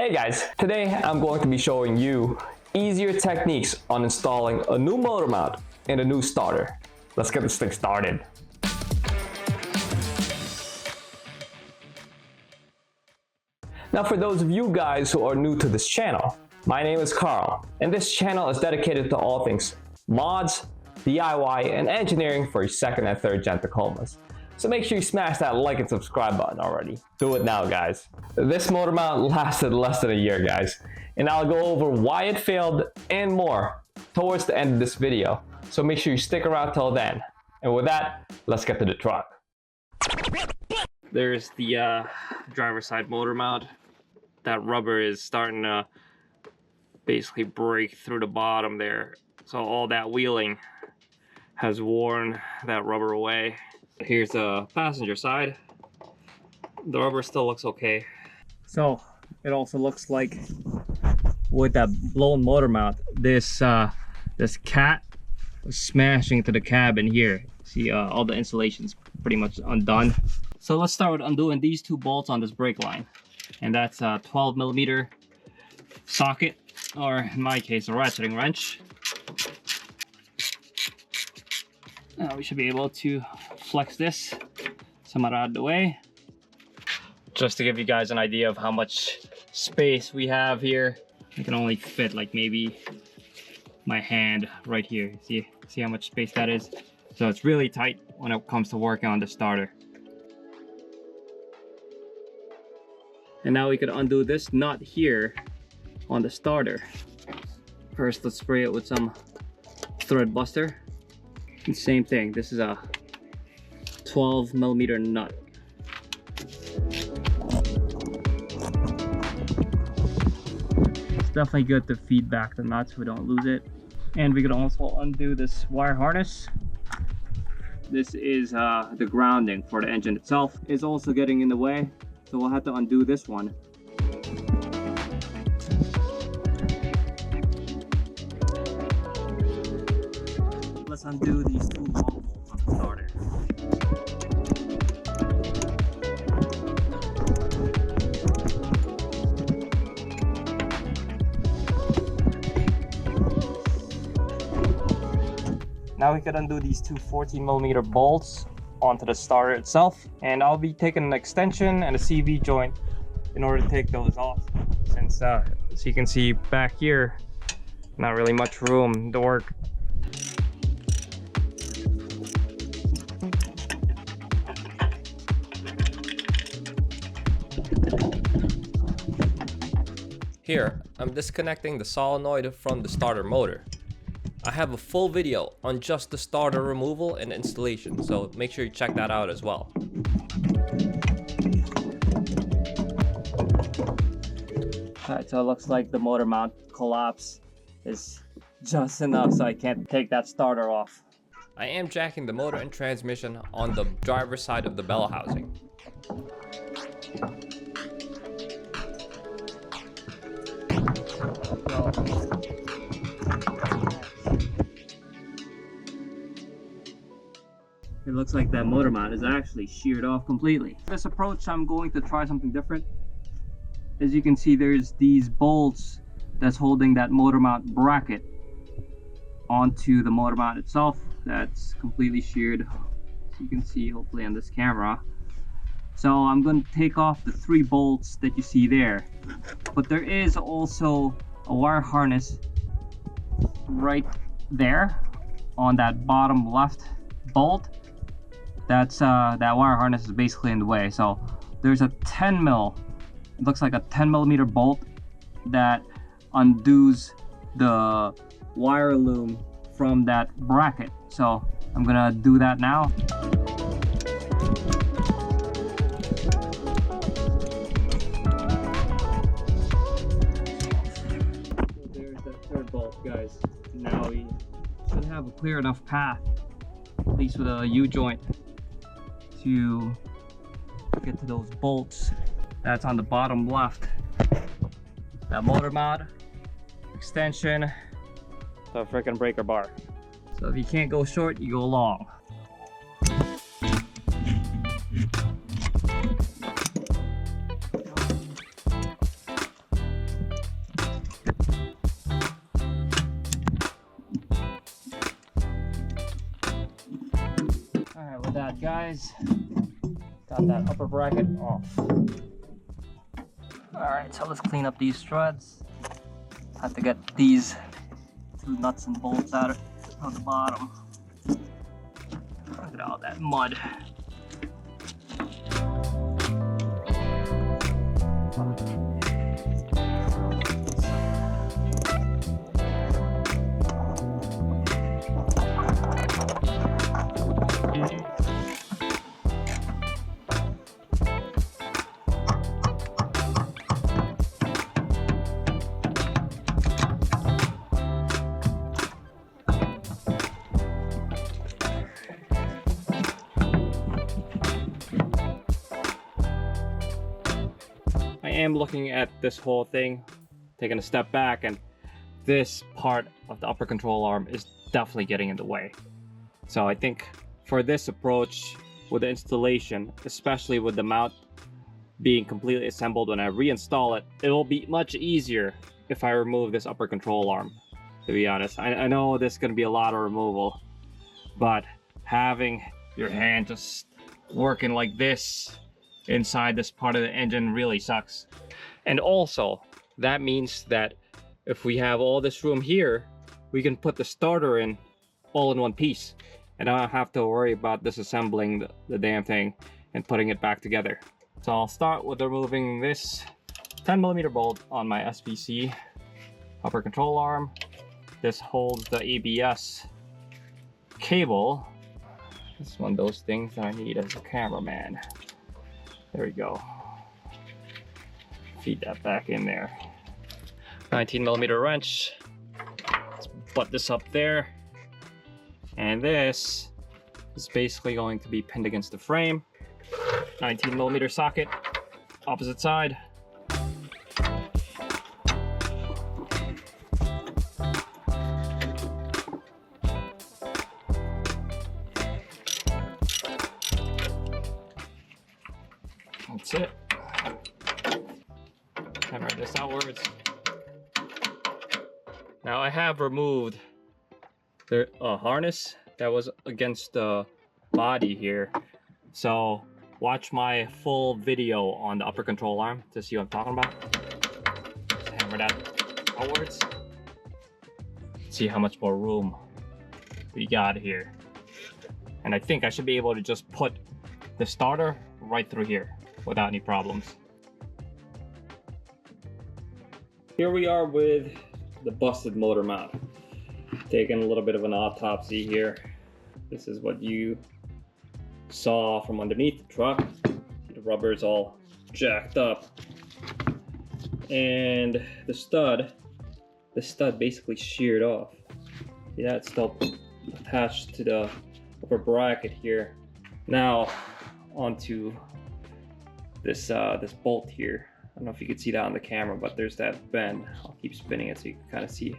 Hey guys, today I'm going to be showing you easier techniques on installing a new motor mount and a new starter. Let's get this thing started. Now for those of you guys who are new to this channel, my name is Carl, and this channel is dedicated to all things mods, DIY, and engineering for your second and third gen Tacomas. So make sure you smash that like and subscribe button already. Do it now, guys. This motor mount lasted less than a year, guys, and I'll go over why it failed and more towards the end of this video. So make sure you stick around till then. And with that, let's get to the truck. There's the driver's side motor mount. That rubber is starting to basically break through the bottom there. So all that wheeling has worn that rubber away. Here's the passenger side. The rubber still looks okay. So it also looks like with that blown motor mount, this cat was smashing to the cabin here. See, all the insulation's pretty much undone. So let's start with undoing these two bolts on this brake line. And that's a 12mm socket, or in my case, a ratcheting wrench. Now we should be able to flex this somewhat out of the way. Just to give you guys an idea of how much space we have here. I can only fit like maybe my hand right here. See how much space that is? So it's really tight when it comes to working on the starter. And now we could undo this nut here on the starter. First, let's spray it with some thread buster. And same thing, this is a 12mm nut. It's definitely good to feed back the nuts so we don't lose it. And we can also undo this wire harness. This is the grounding for the engine itself. It's also getting in the way, so we'll have to undo this one. Let's undo these two long bolts on the starter. Now we could undo these two 14mm bolts onto the starter itself, and I'll be taking an extension and a CV joint in order to take those off, since as you can see back here, not really much room to work. Here, I'm disconnecting the solenoid from the starter motor. I have a full video on just the starter removal and installation, so make sure you check that out as well. Alright, so it looks like the motor mount collapse is just enough so I can't take that starter off. I am jacking the motor and transmission on the driver's side of the bell housing. It looks like that motor mount is actually sheared off completely. This approach, I'm going to try something different. As you can see, there's these bolts that's holding that motor mount bracket onto the motor mount itself. That's completely sheared, as you can see hopefully on this camera. So I'm going to take off the 3 bolts that you see there. But there is also a wire harness right there on that bottom left bolt. That's that wire harness is basically in the way. So there's a 10mm, it looks like a 10mm bolt that undoes the wire loom from that bracket. So I'm gonna do that now. So there's that third bolt, guys. Now we should have a clear enough path, at least with a U-joint, to get to those bolts. That's on the bottom left. That motor mount, extension, the freaking breaker bar. So if you can't go short, you go long. Alright guys, got that upper bracket off. Alright, so let's clean up these struts. Have to get these two nuts and bolts out of the bottom. Look at all that mud. I am looking at this whole thing, taking a step back, and this part of the upper control arm is definitely getting in the way. So I think for this approach with the installation, especially with the mount being completely assembled when I reinstall it, it will be much easier if I remove this upper control arm, to be honest. I know this is going to be a lot of removal, but having your hand just working like this inside this part of the engine really sucks. And also, that means that if we have all this room here, we can put the starter in all in one piece, and I don't have to worry about disassembling the damn thing and putting it back together. So I'll start with removing this 10mm bolt on my SPC upper control arm. This holds the ABS cable. This is one of those things that I need as a cameraman. There we go. Feed that back in there. 19mm wrench. Let's butt this up there. And this is basically going to be pinned against the frame. 19mm socket, opposite side. That's it. Hammer this outwards. Now I have removed the harness that was against the body here. So watch my full video on the upper control arm to see what I'm talking about. Just hammer that outwards. See how much more room we got here. And I think I should be able to just put the starter right through here without any problems. Here we are with the busted motor mount. Taking a little bit of an autopsy here. This is what you saw from underneath the truck. The rubber's all jacked up. And the stud basically sheared off. See that? It's still attached to the upper bracket here. Now onto this this bolt here. I don't know if you can see that on the camera, but there's that bend. I'll keep spinning it so you can kind of see.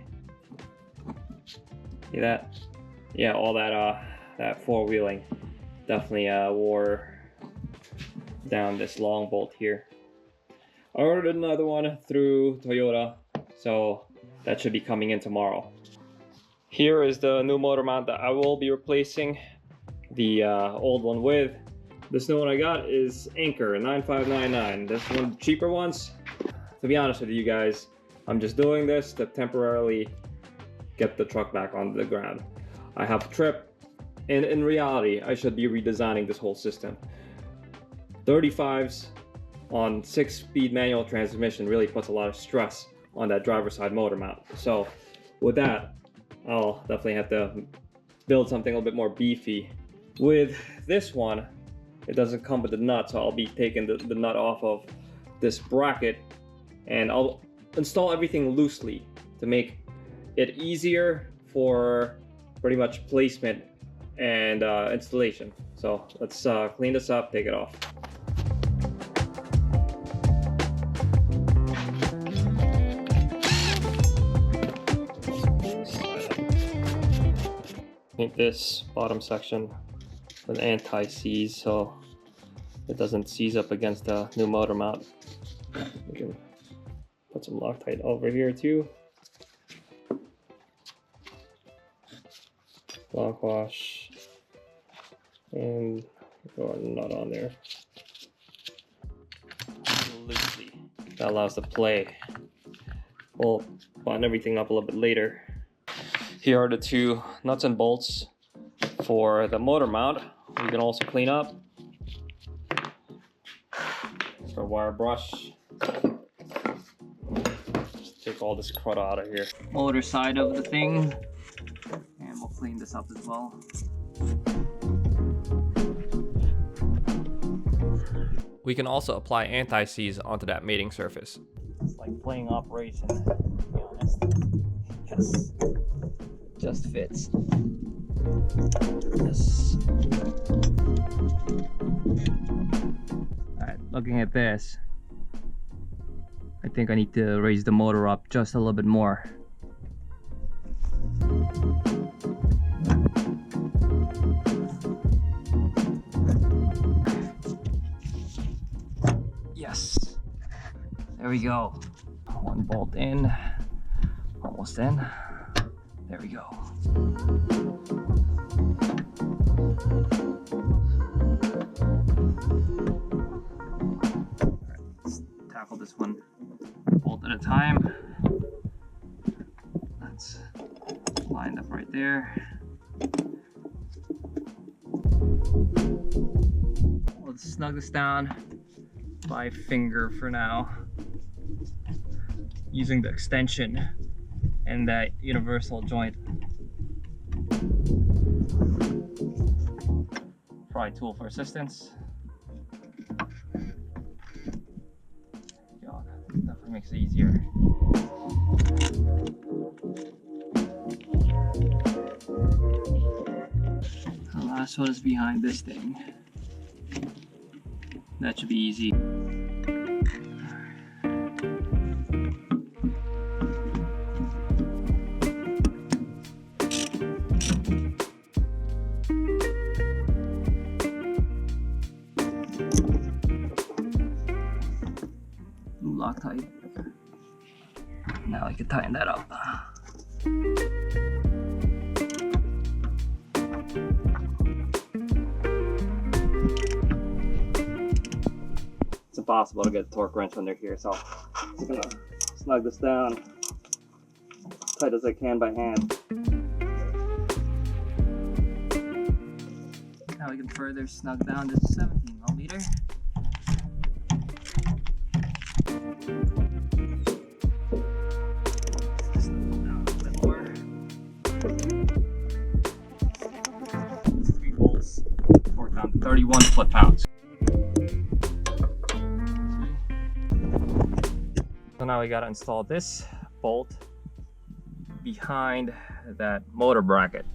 See that? Yeah, all that four-wheeling definitely wore down this long bolt here. I ordered another one through Toyota, so that should be coming in tomorrow. Here is the new motor mount that I will be replacing the old one with. This new one I got is Anchor 9599. This is one of the cheaper ones. To be honest with you guys, I'm just doing this to temporarily get the truck back on the ground. I have a trip, and in reality, I should be redesigning this whole system. 35s on 6-speed manual transmission really puts a lot of stress on that driver's side motor mount. So with that, I'll definitely have to build something a little bit more beefy. With this one, it doesn't come with the nut, so I'll be taking the nut off of this bracket, and I'll install everything loosely to make it easier for pretty much placement and installation. So let's clean this up, take it off. Paint this bottom section with anti-seize so it doesn't seize up against the new motor mount. We can put some Loctite over here too. Lock wash and or not on there. Loosely. That allows the play. We'll button everything up a little bit later. Here are the two nuts and bolts for the motor mount. We can also clean up. For wire brush. Just take all this crud out of here. Motor side of the thing, and we'll clean this up as well. We can also apply anti-seize onto that mating surface. It's like playing Operation, to be honest. Yes, just fits. Yes. Alright, looking at this, I think I need to raise the motor up just a little bit more. Yes, there we go. One bolt in, almost in. There we go. Alright, let's tackle this one bolt at a time. That's lined up right there. Let's snug this down by finger for now, using the extension and that universal joint pry tool for assistance. God, definitely makes it easier. The last one is behind this thing. That should be easy. Loctite. Now I can tighten that up. It's impossible to get a torque wrench under here, so I'm just gonna snug this down as tight as I can by hand. Now we can further snug down this 17mm. Down a bit more. 3 bolts, torque down to 31 foot-pounds. So now we gotta install this bolt behind that motor bracket.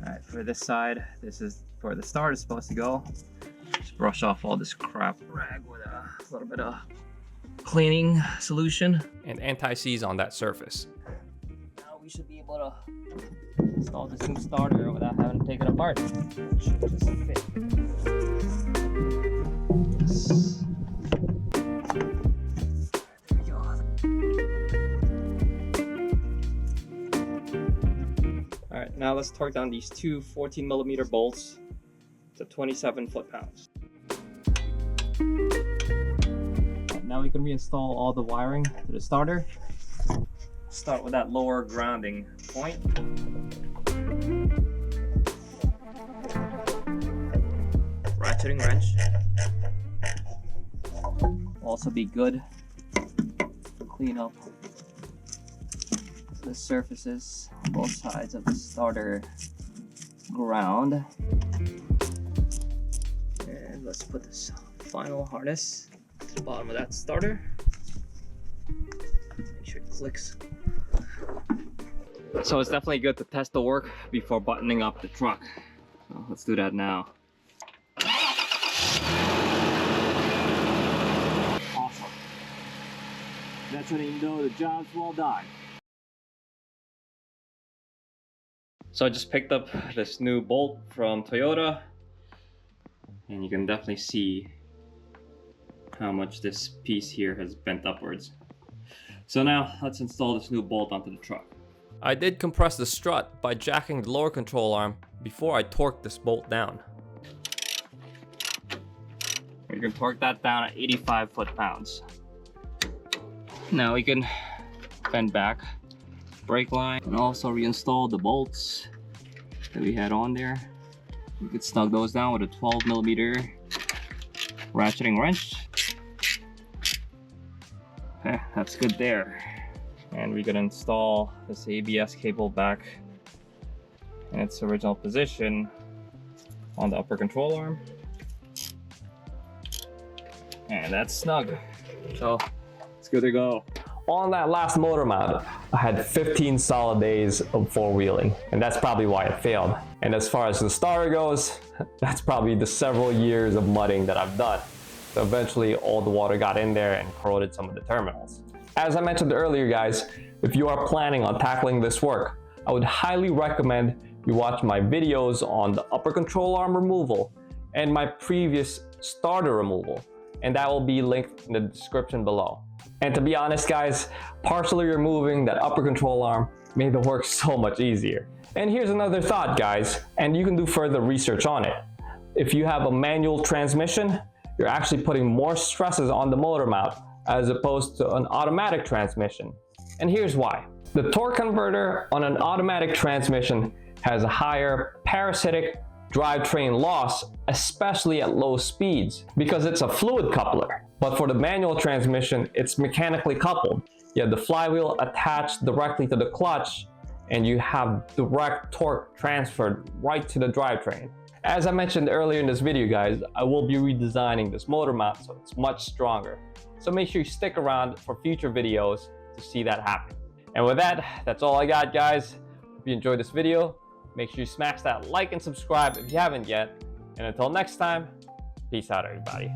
Alright, for this side, this is where the start is supposed to go. Just brush off all this crap rag with a little bit of cleaning solution. And anti-seize on that surface. Now we should be able to install this new starter without having to take it apart. It should just fit. Yes. There we go. Alright, now let's torque down these two 14mm bolts to 27 foot-pounds. Now we can reinstall all the wiring to the starter. Start with that lower grounding point. Ratcheting wrench. Also be good to clean up the surfaces on both sides of the starter ground. And let's put this final harness to the bottom of that starter. Make sure it clicks. So it's definitely good to test the work before buttoning up the truck. So let's do that now. Awesome. That's when you know the job's well done. So I just picked up this new bolt from Toyota, and you can definitely see how much this piece here has bent upwards. So now let's install this new bolt onto the truck. I did compress the strut by jacking the lower control arm before I torqued this bolt down. You can torque that down at 85 foot-pounds. Now we can bend back brake line and also reinstall the bolts that we had on there. You could snug those down with a 12mm ratcheting wrench. Okay, that's good there. And we're gonna install this ABS cable back in its original position on the upper control arm. And that's snug. So it's good to go. On that last motor mount, I had 15 solid days of four-wheeling, and that's probably why it failed. And as far as the starter goes, that's probably the several years of mudding that I've done. So eventually all the water got in there and corroded some of the terminals. As I mentioned earlier, guys, if you are planning on tackling this work, I would highly recommend you watch my videos on the upper control arm removal and my previous starter removal, and that will be linked in the description below. And to be honest, guys, partially removing that upper control arm made the work so much easier. And here's another thought, guys, and you can do further research on it. If you have a manual transmission, you're actually putting more stresses on the motor mount as opposed to an automatic transmission. And here's why. The torque converter on an automatic transmission has a higher parasitic drivetrain loss, especially at low speeds, because it's a fluid coupler. But for the manual transmission, it's mechanically coupled. You have the flywheel attached directly to the clutch, and you have direct torque transferred right to the drivetrain. As I mentioned earlier in this video, guys, I will be redesigning this motor mount so it's much stronger. So make sure you stick around for future videos to see that happen. And with that, that's all I got, guys. If you enjoyed this video, make sure you smash that like and subscribe if you haven't yet. And until next time, peace out, everybody.